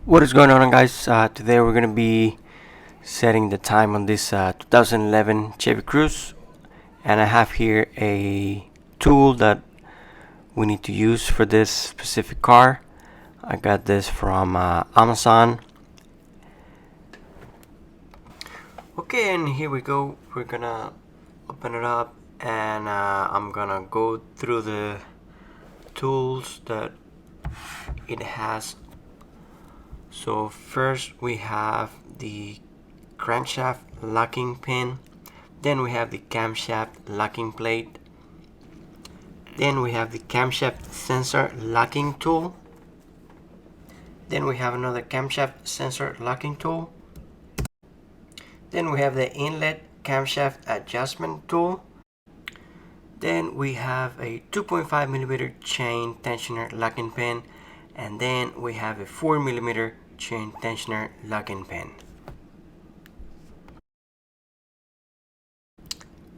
What is going on, guys? Today we're going to be setting the time on this 2011 Chevy Cruze, and I have here a tool that we need to use for this specific car. I got this from Amazon. Okay, and here we go. We're gonna open it up, and I'm gonna go through the tools that it has. So first we have the crankshaft locking pin, then we have the camshaft locking plate, then we have the camshaft sensor locking tool, then we have another camshaft sensor locking tool, then we have the inlet camshaft adjustment tool, then we have a 2.5mm chain tensioner locking pin, and then we have a 4mm chain tensioner locking pin.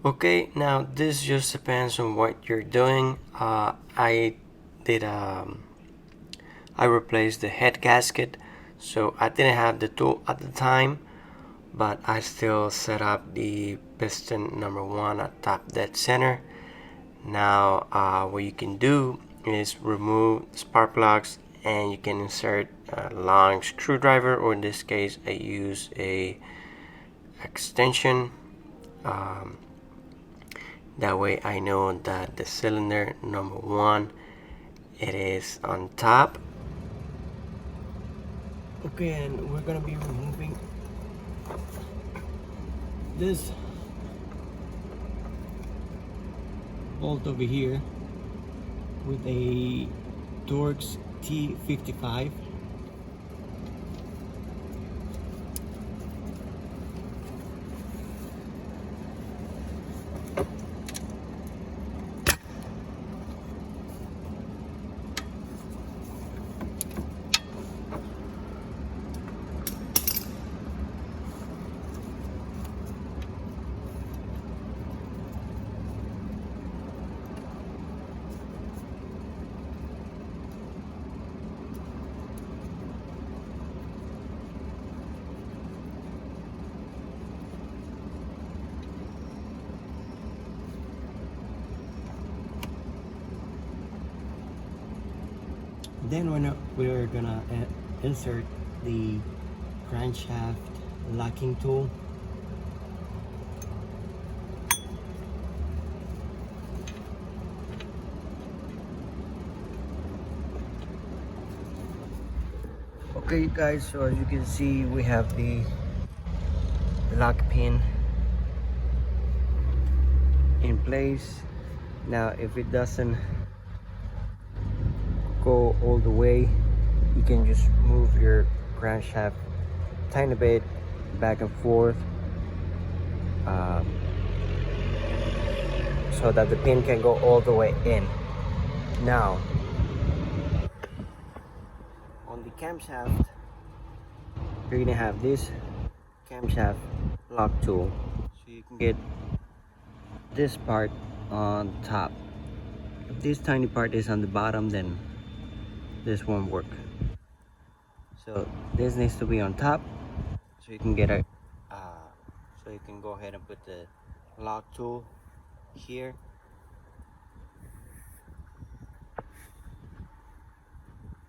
Okay, now this just depends on what you're doing. I replaced the head gasket, so I didn't have the tool at the time, but I still set up the piston number 1 at top dead center. Now what you can do is remove spark plugs, and you can insert a long screwdriver, or in this case I use a extension. That way I know that the cylinder number 1, it is on top. Okay, and we're gonna be removing this bolt over here with a Torx T55. Then we're gonna insert the crankshaft locking tool. Okay guys, so as you can see, we have the lock pin in place. Now if it doesn't go all the way, you can just move your crankshaft tiny bit back and forth, so that the pin can go all the way in. Now on the camshaft, you're gonna have this camshaft lock tool, so you can get this part on top. If this tiny part is on the bottom, then this won't work. So this needs to be on top, so you can get a so you can go ahead and put the lock tool here,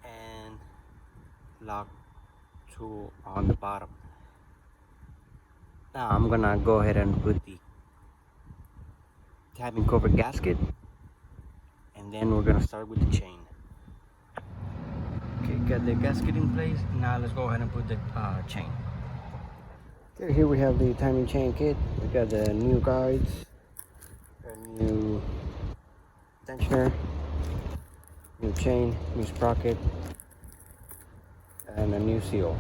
and lock tool on the bottom. Now I'm gonna go ahead and put the cabin cover gasket, and then we're gonna start with the chain. Okay, got the gasket in place. Now let's go ahead and put the chain. Okay, here we have the timing chain kit. We got the new guides, a new tensioner, new chain, new sprocket, and a new seal.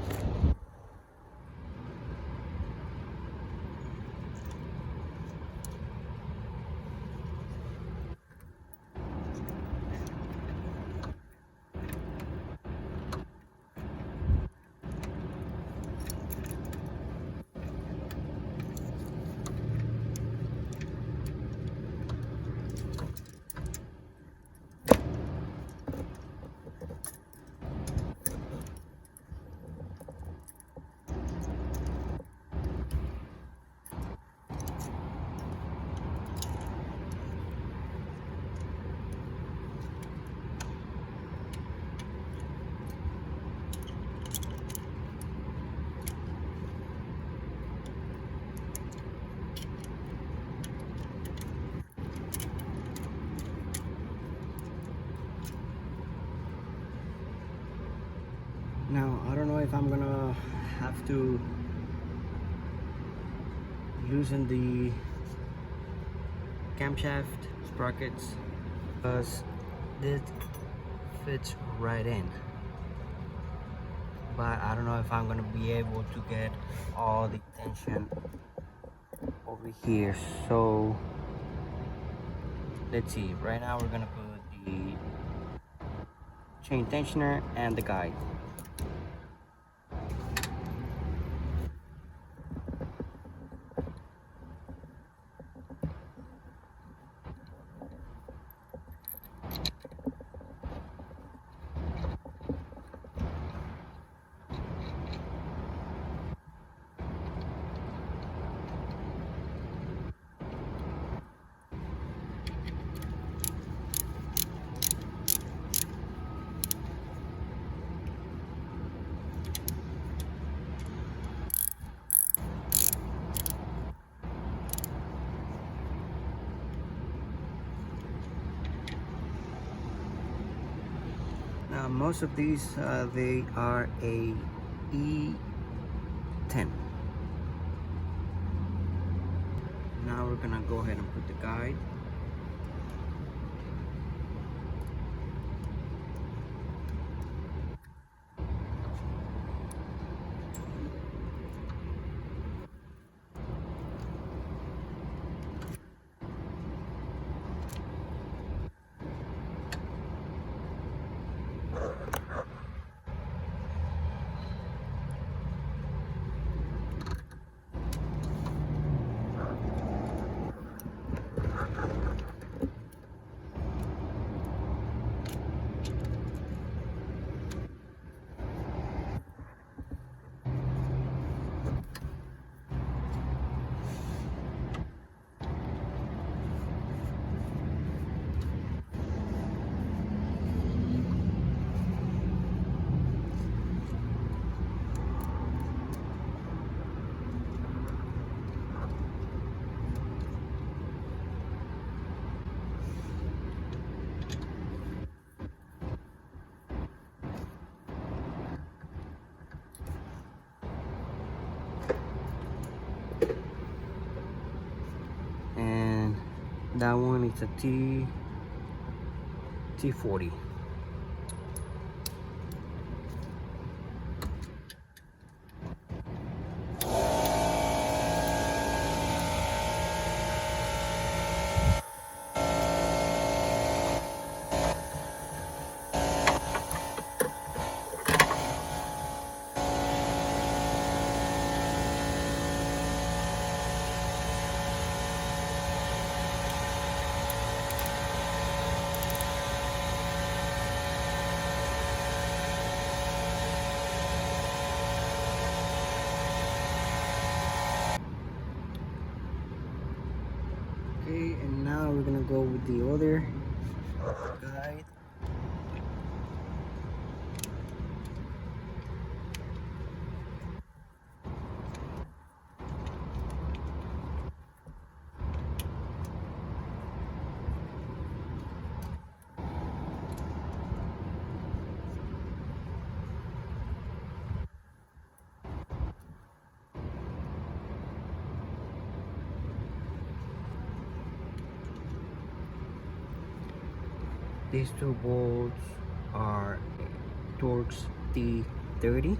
Now I don't know if I'm gonna have to loosen the camshaft sprockets because this fits right in, but I don't know if I'm gonna be able to get all the tension over here. So let's see. Right now we're gonna put the chain tensioner and the guide. Now most of these they are a E10. Now we're gonna go ahead and put the guide. And that one is a T40. Okay, and now we're gonna go with the other guide. These two bolts are Torx T30.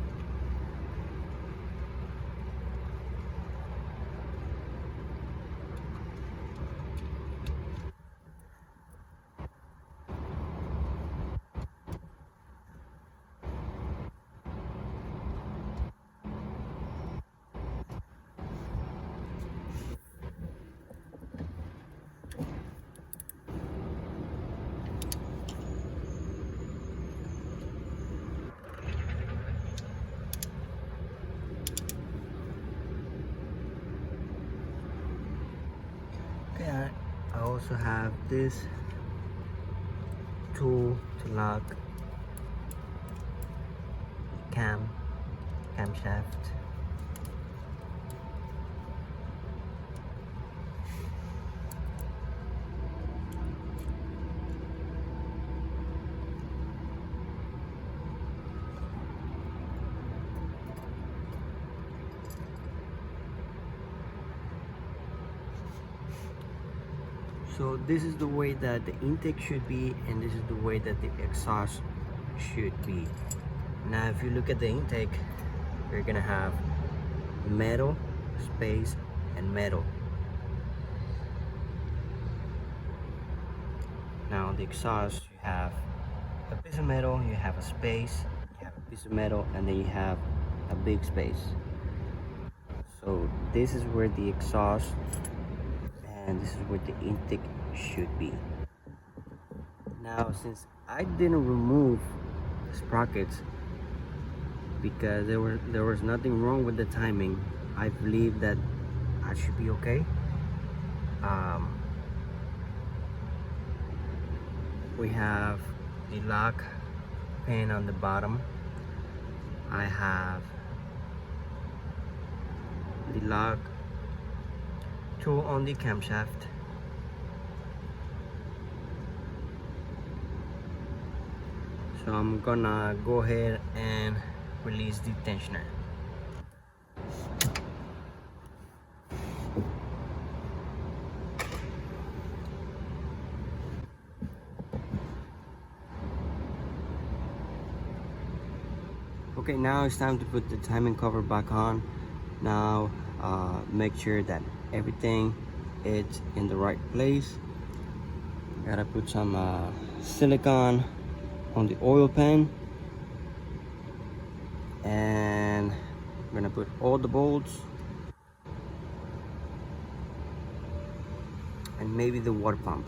Okay, I also have this tool to lock camshaft. So this is the way that the intake should be, and this is the way that the exhaust should be. Now if you look at the intake, you're gonna have metal, space, and metal. Now the exhaust, you have a piece of metal, you have a space, you have a piece of metal, and then you have a big space. So this is where the exhaust and this is where the intake should be. Now since I didn't remove the sprockets because there was nothing wrong with the timing, I believe that I should be okay. We have the lock pin on the bottom. I have the lock tool on the camshaft. So I'm gonna go ahead and release the tensioner. Okay, now it's time to put the timing cover back on. Now make sure that everything is in the right place. Gotta put some silicone on the oil pan, and I'm gonna put all the bolts and maybe the water pump.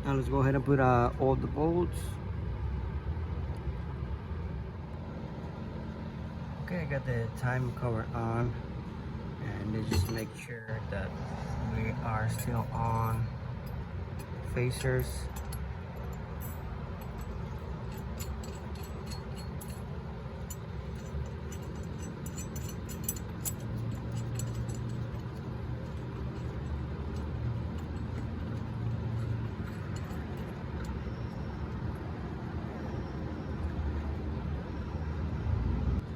Now let's go ahead and put all the bolts. Okay, I got the time cover on, and let's just make sure that we are still on facers.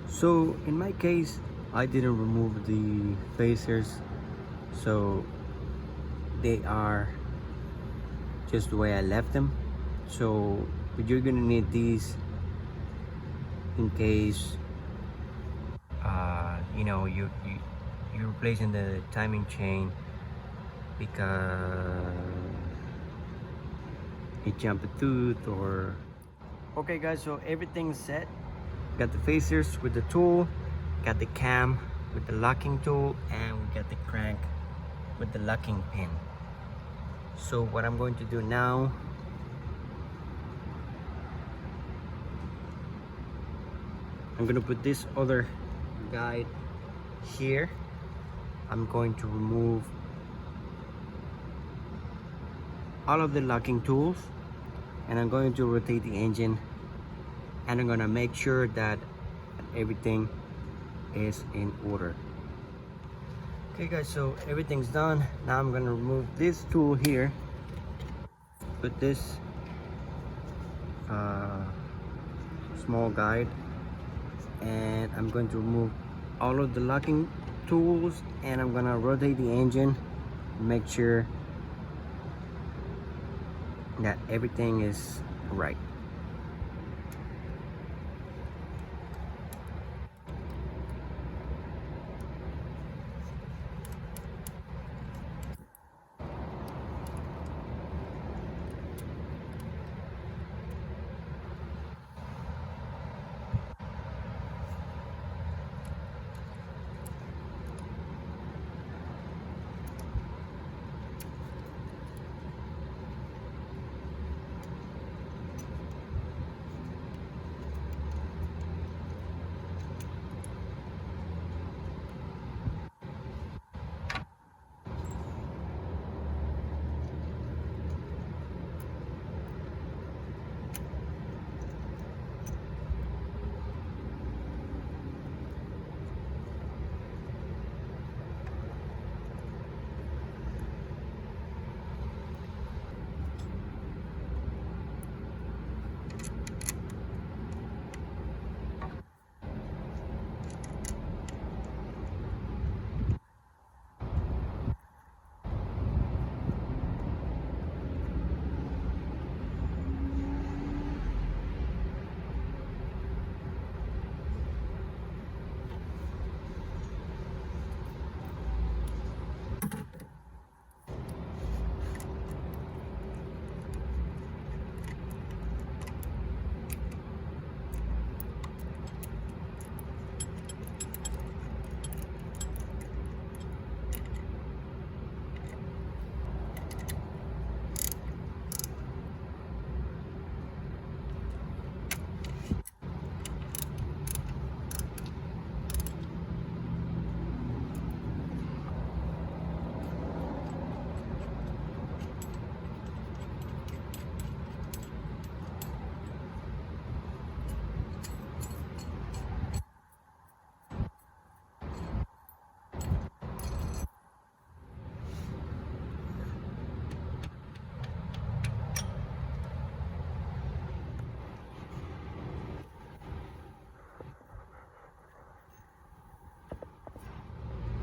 So in my case, I didn't remove the facers, so they are just the way I left them. So but you're gonna need these in case you know you're replacing the timing chain because it jumped a tooth or. Okay guys, so everything's set. Got the facers with the tool, got the cam with the locking tool, and we got the crank with the locking pin. So what I'm going to do now, I'm gonna put this other guide here. I'm going to remove all of the locking tools, and I'm going to rotate the engine, and I'm gonna make sure that everything is in order. Okay guys, so everything's done. Now I'm gonna remove this tool here, put this small guide, and I'm going to remove all of the locking tools, and I'm gonna rotate the engine, make sure that everything is right.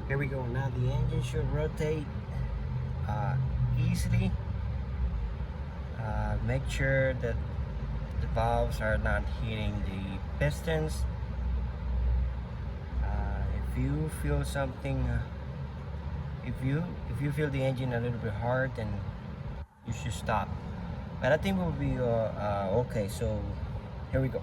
Here we go. Now the engine should rotate easily. Make sure that the valves are not hitting the pistons. If you feel something, if you feel the engine a little bit hard, then you should stop. But I think we'll be okay. So here we go.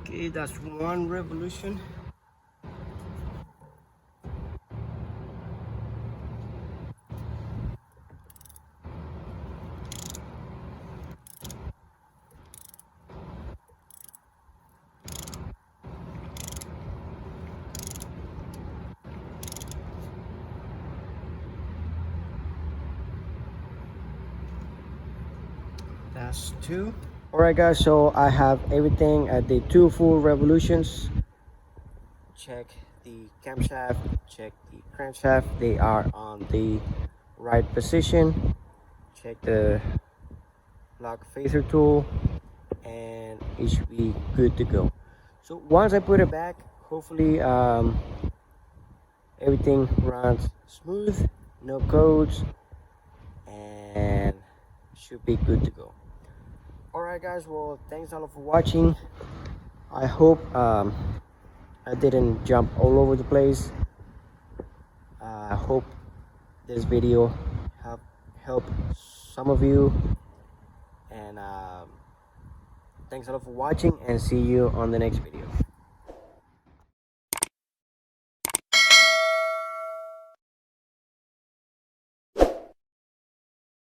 Okay, that's one revolution. That's two. Alright guys, so I have everything at the 2 full revolutions. Check the camshaft, check the crankshaft, they are on the right position. Check the lock phaser tool, and it should be good to go. So once I put it back, hopefully everything runs smooth, no codes, and should be good to go. Alright guys, well, thanks all for watching. I hope I didn't jump all over the place. I hope this video help some of you, and thanks a lot for watching, and see you on the next video.